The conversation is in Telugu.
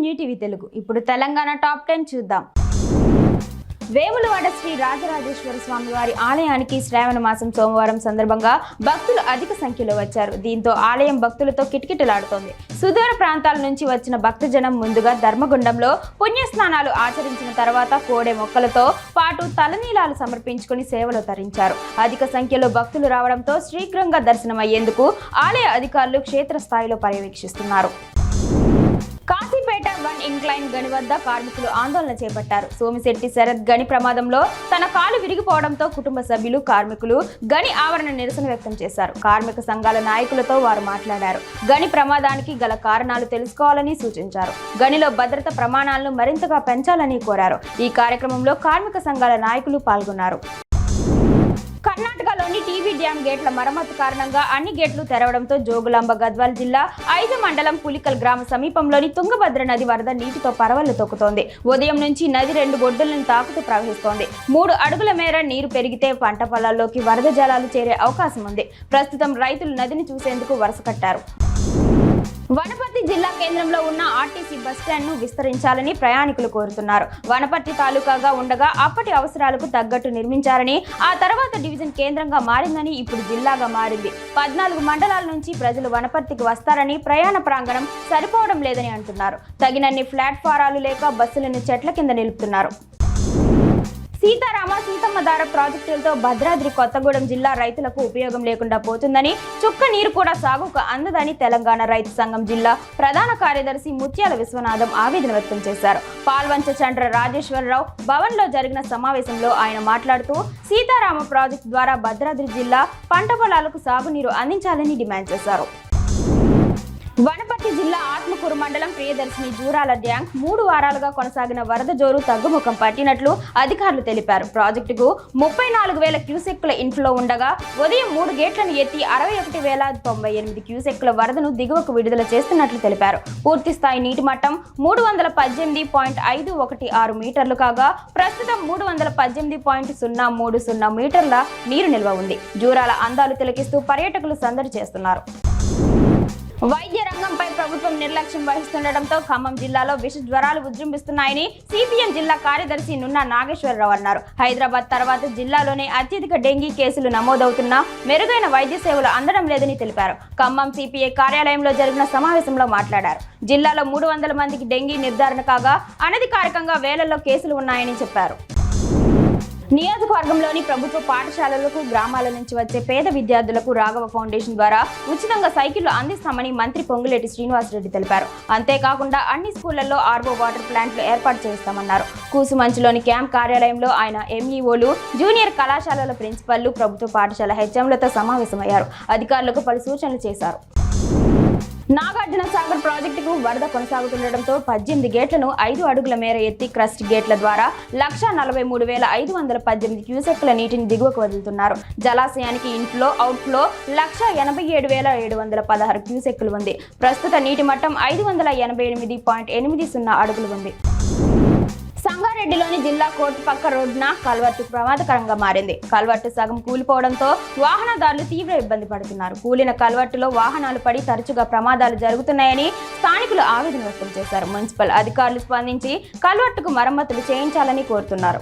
New TV Telugu. ఇప్పుడు తెలంగాణ టాప్ 10 చూద్దాం. వేములవాడ శ్రీ రాజరాజేశ్వర స్వామి వారి ఆలయానికి శ్రావణ మాసం సోమవారం సందర్భంగా భక్తులు అధిక సంఖ్యలో వచ్చారు. దీంతో ఆలయం భక్తులతో కిటకిటలాడుతోంది. సుదూర ప్రాంతాల నుంచి వచ్చిన భక్తజనం ముందుగా ధర్మగుండంలో పుణ్యస్నానాలు ఆచరించిన తర్వాత కోడె మొక్కలతో పాటు తలనీలాలు సమర్పించుకుని సేవలో తరించారు. అధిక సంఖ్యలో భక్తులు రావడంతో శీఘ్రంగా దర్శనమయ్యేందుకు ఆలయ అధికారులు క్షేత్రస్థాయిలో పర్యవేక్షిస్తున్నారు. కాశీపేట 1 ఇంక్లైన్ గని వద్ద కార్మికులు ఆందోళన చేపట్టారు. సోమిశెట్టి శరత్ గని ప్రమాదంలో తన కాలు విరిగిపోవడంతో కుటుంబ సభ్యులు, కార్మికులు గని ఆవరణ నిరసన వ్యక్తం చేశారు. కార్మిక సంఘాల నాయకులతో వారు మాట్లాడారు. గని ప్రమాదానికి గల కారణాలు తెలుసుకోవాలని సూచించారు. గనిలో భద్రత ప్రమాణాలను మరింతగా పెంచాలని కోరారు. ఈ కార్యక్రమంలో కార్మిక సంఘాల నాయకులు పాల్గొన్నారు. కర్ణాటకలోని టీబీ డ్యాం గేట్ల మరమ్మతు కారణంగా అన్ని గేట్లు తెరవడంతో జోగులాంబ గద్వాల్ జిల్లా 5 మండలం పులికల్ గ్రామ సమీపంలోని తుంగభద్ర నది వరద నీటితో పరవళ్లు తొక్కుతోంది. ఉదయం నుంచి నది 2 ఒడ్డులను తాకుతూ ప్రవహిస్తోంది. 3 అడుగుల మేర నీరు పెరిగితే పంట పొలాల్లోకి వరద జలాలు చేరే అవకాశం ఉంది. ప్రస్తుతం రైతులు నదిని చూసేందుకు వరుస కట్టారు. వనపర్తి జిల్లా కేంద్రంలో ఉన్న ఆర్టీసీ బస్టాండ్ను విస్తరించాలని ప్రయాణికులు కోరుతున్నారు. వనపర్తి తాలూకాగా ఉండగా అప్పటి అవసరాలకు తగ్గట్టు నిర్మించారని, ఆ తర్వాత డివిజన్ కేంద్రంగా మారిందని, ఇప్పుడు జిల్లాగా మారింది. 14 మండలాల నుంచి ప్రజలు వనపర్తికి వస్తారని, ప్రయాణ ప్రాంగణం సరిపోవడం లేదని అంటున్నారు. తగినన్ని ప్లాట్ఫారాలు లేక బస్సులను చెట్ల కింద నిలుపుతున్నారు. సీతారామ సీతమ్మధార ప్రాజెక్టులతో భద్రాద్రి కొత్తగూడెం జిల్లా రైతులకు ఉపయోగం లేకుండా పోతుందని, చుక్క నీరు కూడా సాగుకు అందదని తెలంగాణ రైతు సంఘం జిల్లా ప్రధాన కార్యదర్శి ముత్యాల విశ్వనాథం ఆవేదన వ్యక్తం చేశారు. పాల్వంచ చండ్ర రాజేశ్వరరావు భవన్లో జరిగిన సమావేశంలో ఆయన మాట్లాడుతూ సీతారామ ప్రాజెక్టు ద్వారా భద్రాద్రి జిల్లా పంట పొలాలకు సాగునీరు అందించాలని డిమాండ్ చేశారు. వనపర్తి జిల్లా ఆత్మకూరు మండలం ప్రియదర్శిని జూరాల ట్యాంక్ 3 వారాలుగా కొనసాగిన వరద జోరు తగ్గుముఖం పట్టినట్లు అధికారులు తెలిపారు. ప్రాజెక్టుకు 34,000 క్యూసెక్కుల ఇన్ఫ్లో ఉండగా ఉదయం 3 గేట్లను ఎత్తి 61,098 క్యూసెక్కుల వరదను దిగువకు విడుదల చేస్తున్నట్లు తెలిపారు. పూర్తి స్థాయి నీటి మట్టం 318.516 మీటర్లు కాగా ప్రస్తుతం 318.030 మీటర్ల నీరు నిల్వ ఉంది. జూరాల అందాలు తిలకిస్తూ పర్యాటకులు సందడి చేస్తున్నారు. వైద్య రంగంపై ప్రభుత్వం నిర్లక్ష్యం వహిస్తుండటంతో ఖమ్మం జిల్లాలో విష జ్వరాలు విజృంభిస్తున్నాయని సిపిఎం జిల్లా కార్యదర్శి నున్నా నాగేశ్వరరావు అన్నారు. హైదరాబాద్ తర్వాత జిల్లాలోనే అత్యధిక డెంగీ కేసులు నమోదవుతున్నా మెరుగైన వైద్య సేవలు అందడం లేదని తెలిపారు. ఖమ్మం సిపిఐ కార్యాలయంలో జరిగిన సమావేశంలో మాట్లాడారు. జిల్లాలో 300 మందికి డెంగీ నిర్ధారణ కాగా అనధికారికంగా వేలల్లో కేసులు ఉన్నాయని చెప్పారు. నియోజకవర్గంలోని ప్రభుత్వ పాఠశాలలకు గ్రామాల నుంచి వచ్చే పేద విద్యార్థులకు రాఘవ ఫౌండేషన్ ద్వారా ఉచితంగా సైకిళ్లు అందిస్తామని మంత్రి పొంగులేటి శ్రీనివాసరెడ్డి తెలిపారు. అంతేకాకుండా అన్ని స్కూళ్లలో ఆర్వో వాటర్ ప్లాంట్లు ఏర్పాటు చేస్తామన్నారు. కూసుమంచిలోని క్యాంప్ కార్యాలయంలో ఆయన ఎంఈఓలు, జూనియర్ కళాశాలల ప్రిన్సిపల్లు, ప్రభుత్వ పాఠశాల హెచ్ఎంలతో సమావేశమయ్యారు. అధికారులకు పలు సూచనలు చేశారు. నాగార్జున సాగర్ ప్రాజెక్టుకు వరద కొనసాగుతుండటంతో 18 గేట్లను 5 అడుగుల మేర ఎత్తి క్రస్ట్ గేట్ల ద్వారా 1,43,518 క్యూసెక్కుల నీటిని దిగువకు వదులుతున్నారు. జలాశయానికి ఇన్ఫ్లో, అవుట్ఫ్లో 1,87,716 క్యూసెక్కులు ఉంది. ప్రస్తుత నీటి మట్టం 588.80 అడుగులు ఉంది. సంగారెడ్డిలోని జిల్లా కోర్టు పక్క రోడ్డున కల్వర్టు ప్రమాదకరంగా మారింది. కల్వర్టు సగం కూలిపోవడంతో వాహనదారులు తీవ్ర ఇబ్బంది పడుతున్నారు. కూలిన కల్వర్టులో వాహనాలు పడి తరచుగా ప్రమాదాలు జరుగుతున్నాయని స్థానికులు ఆవేదన వ్యక్తం చేశారు. మున్సిపల్ అధికారులు స్పందించి కల్వర్టుకు మరమ్మతులు చేయించాలని కోరుతున్నారు.